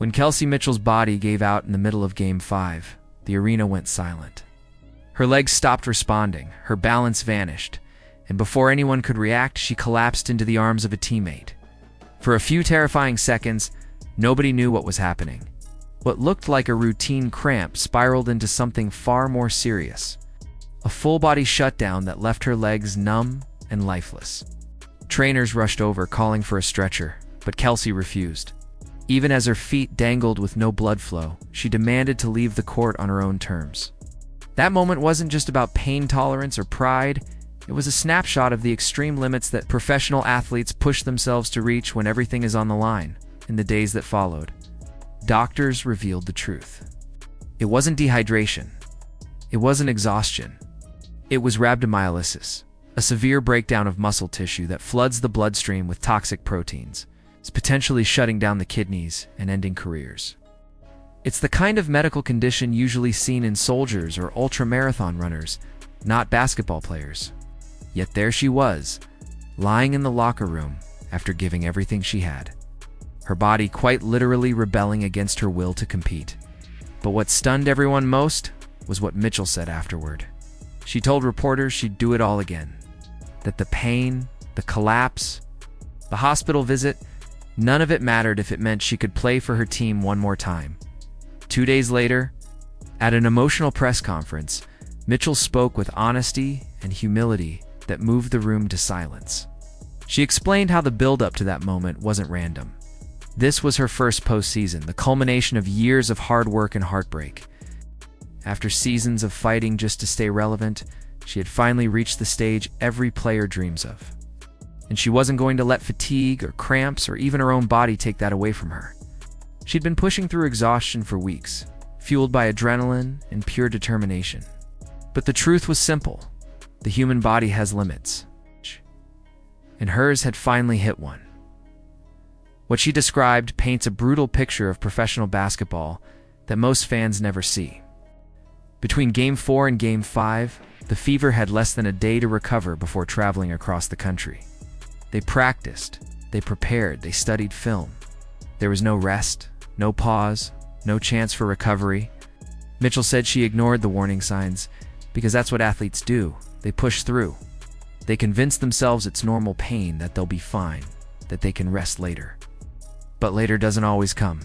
When Kelsey Mitchell's body gave out in the middle of Game 5, the arena went silent. Her legs stopped responding, her balance vanished, and before anyone could react, she collapsed into the arms of a teammate. For a few terrifying seconds, nobody knew what was happening. What looked like a routine cramp spiraled into something far more serious. A full-body shutdown that left her legs numb and lifeless. Trainers rushed over, calling for a stretcher, but Kelsey refused. Even as her feet dangled with no blood flow, she demanded to leave the court on her own terms. That moment wasn't just about pain tolerance or pride, it was a snapshot of the extreme limits that professional athletes push themselves to reach when everything is on the line. In the days that followed, doctors revealed the truth. It wasn't dehydration. It wasn't exhaustion. It was rhabdomyolysis, a severe breakdown of muscle tissue that floods the bloodstream with toxic proteins. It's potentially shutting down the kidneys and ending careers. It's the kind of medical condition usually seen in soldiers or ultra-marathon runners, not basketball players. Yet there she was, lying in the locker room after giving everything she had. Her body quite literally rebelling against her will to compete. But what stunned everyone most was what Mitchell said afterward. She told reporters she'd do it all again. That the pain, the collapse, the hospital visit, none of it mattered if it meant she could play for her team one more time. 2 days later, at an emotional press conference, Mitchell spoke with honesty and humility that moved the room to silence. She explained how the build-up to that moment wasn't random. This was her first postseason, the culmination of years of hard work and heartbreak. After seasons of fighting just to stay relevant, she had finally reached the stage every player dreams of. And she wasn't going to let fatigue or cramps or even her own body take that away from her. She'd been pushing through exhaustion for weeks, fueled by adrenaline and pure determination. But the truth was simple. The human body has limits. And hers had finally hit one. What she described paints a brutal picture of professional basketball that most fans never see. Between Game 4 and Game 5, the Fever had less than a day to recover before traveling across the country. They practiced, they prepared, they studied film. There was no rest, no pause, no chance for recovery. Mitchell said she ignored the warning signs because that's what athletes do. They push through. They convince themselves it's normal pain, that they'll be fine, that they can rest later. But later doesn't always come.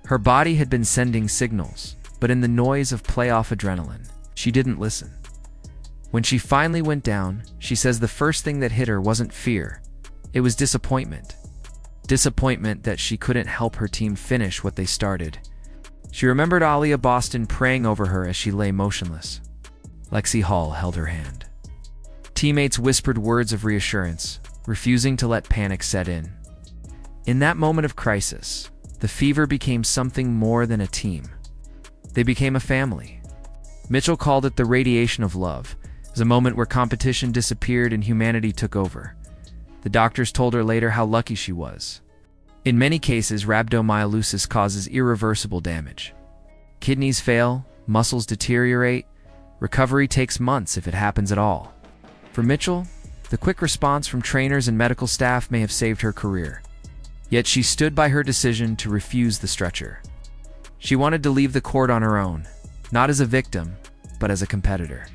Her body had been sending signals, but in the noise of playoff adrenaline, she didn't listen. When she finally went down, she says the first thing that hit her wasn't fear. It was disappointment. Disappointment that she couldn't help her team finish what they started. She remembered Aaliyah Boston praying over her as she lay motionless. Lexi Hall held her hand. Teammates whispered words of reassurance, refusing to let panic set in. In that moment of crisis, the Fever became something more than a team. They became a family. Mitchell called it the radiation of love. It was a moment where competition disappeared and humanity took over. The doctors told her later how lucky she was. In many cases, rhabdomyolysis causes irreversible damage. Kidneys fail, muscles deteriorate, recovery takes months if it happens at all. For Mitchell, the quick response from trainers and medical staff may have saved her career. Yet she stood by her decision to refuse the stretcher. She wanted to leave the court on her own, not as a victim, but as a competitor.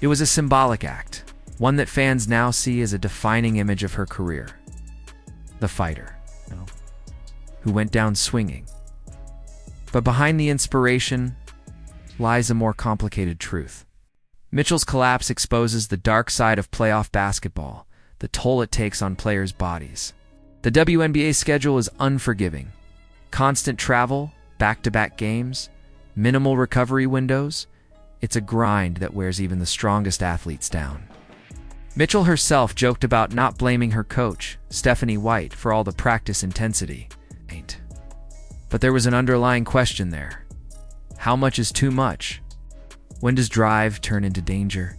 It was a symbolic act, one that fans now see as a defining image of her career. The fighter, who went down swinging. But behind the inspiration lies a more complicated truth. Mitchell's collapse exposes the dark side of playoff basketball, the toll it takes on players' bodies. The WNBA schedule is unforgiving. Constant travel, back-to-back games, minimal recovery windows. It's a grind that wears even the strongest athletes down. Mitchell herself joked about not blaming her coach, Stephanie White, for all the practice intensity. But there was an underlying question there. How much is too much? When does drive turn into danger?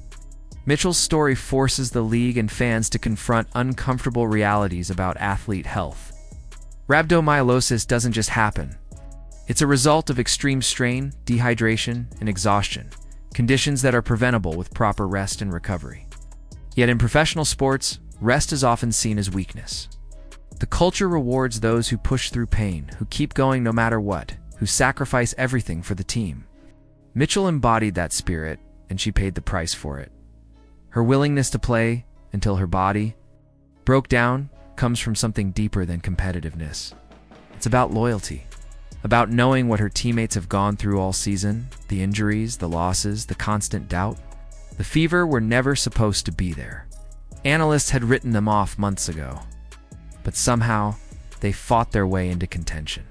Mitchell's story forces the league and fans to confront uncomfortable realities about athlete health. Rhabdomyolysis doesn't just happen. It's a result of extreme strain, dehydration, and exhaustion, conditions that are preventable with proper rest and recovery. Yet in professional sports, rest is often seen as weakness. The culture rewards those who push through pain, who keep going no matter what, who sacrifice everything for the team. Mitchell embodied that spirit, and she paid the price for it. Her willingness to play until her body broke down comes from something deeper than competitiveness. It's about loyalty, about knowing what her teammates have gone through all season, the injuries, the losses, the constant doubt. The fever were never supposed to be there. Analysts had written them off months ago, but somehow they fought their way into contention.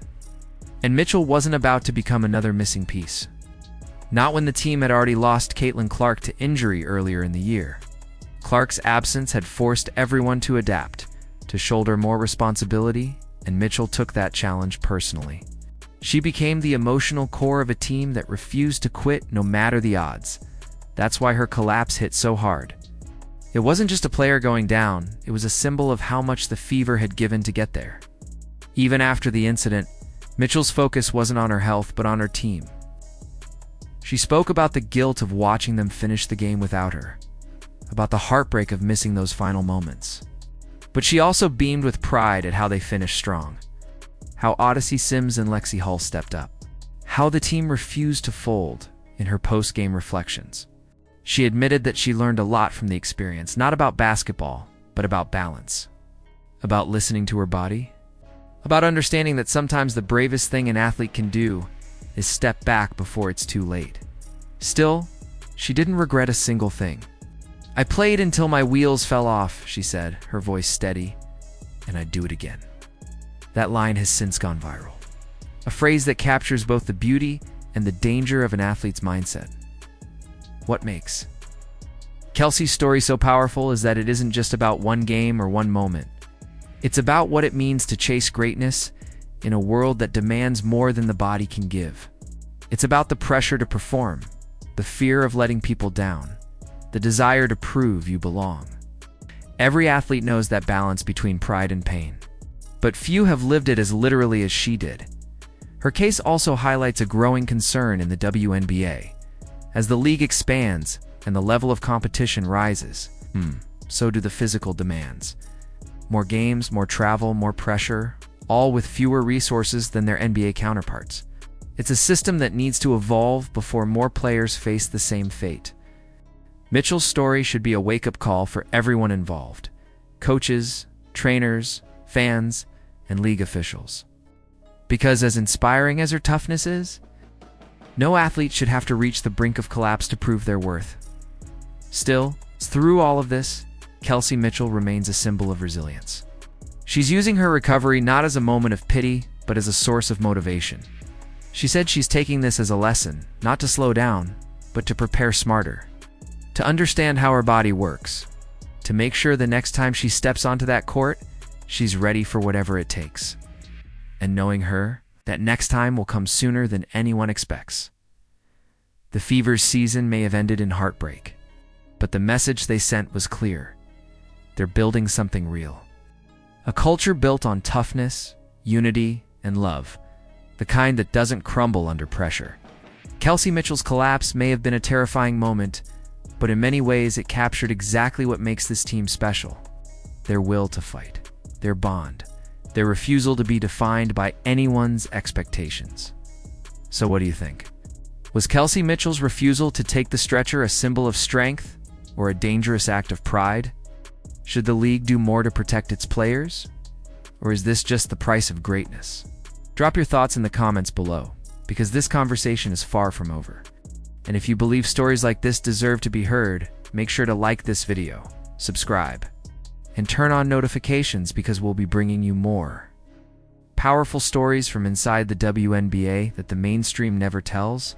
And Mitchell wasn't about to become another missing piece. Not when the team had already lost Caitlin Clark to injury earlier in the year. Clark's absence had forced everyone to adapt, to shoulder more responsibility, and Mitchell took that challenge personally. She became the emotional core of a team that refused to quit no matter the odds. That's why her collapse hit so hard. It wasn't just a player going down, it was a symbol of how much the fever had given to get there. Even after the incident, Mitchell's focus wasn't on her health but on her team. She spoke about the guilt of watching them finish the game without her, about the heartbreak of missing those final moments. But she also beamed with pride at how they finished strong, how Odyssey Sims and Lexi Hull stepped up, how the team refused to fold in her post-game reflections. She admitted that she learned a lot from the experience, not about basketball, but about balance, about listening to her body, about understanding that sometimes the bravest thing an athlete can do is step back before it's too late. Still, she didn't regret a single thing. "I played until my wheels fell off," she said, her voice steady, "and I'd do it again." That line has since gone viral, a phrase that captures both the beauty and the danger of an athlete's mindset. What makes Kelsey's story so powerful is that it isn't just about one game or one moment. It's about what it means to chase greatness in a world that demands more than the body can give. It's about the pressure to perform, the fear of letting people down, the desire to prove you belong. Every athlete knows that balance between pride and pain, but few have lived it as literally as she did. Her case also highlights a growing concern in the WNBA. As the league expands and the level of competition rises, so do the physical demands. More games, more travel, more pressure, all with fewer resources than their NBA counterparts. It's a system that needs to evolve before more players face the same fate. Mitchell's story should be a wake-up call for everyone involved: coaches, trainers, fans, and league officials. Because as inspiring as her toughness is, no athlete should have to reach the brink of collapse to prove their worth. Still, through all of this, Kelsey Mitchell remains a symbol of resilience. She's using her recovery not as a moment of pity, but as a source of motivation. She said she's taking this as a lesson, not to slow down, but to prepare smarter, to understand how her body works, to make sure the next time she steps onto that court, she's ready for whatever it takes. And knowing her, that next time will come sooner than anyone expects. The Fever's season may have ended in heartbreak, but the message they sent was clear. They're building something real. A culture built on toughness, unity, and love, the kind that doesn't crumble under pressure. Kelsey Mitchell's collapse may have been a terrifying moment, but in many ways it captured exactly what makes this team special: their will to fight, their bond, their refusal to be defined by anyone's expectations. So what do you think? Was Kelsey Mitchell's refusal to take the stretcher a symbol of strength or a dangerous act of pride? Should the league do more to protect its players? Or is this just the price of greatness? Drop your thoughts in the comments below, because this conversation is far from over. And if you believe stories like this deserve to be heard, make sure to like this video, subscribe, and turn on notifications, because we'll be bringing you more powerful stories from inside the WNBA that the mainstream never tells.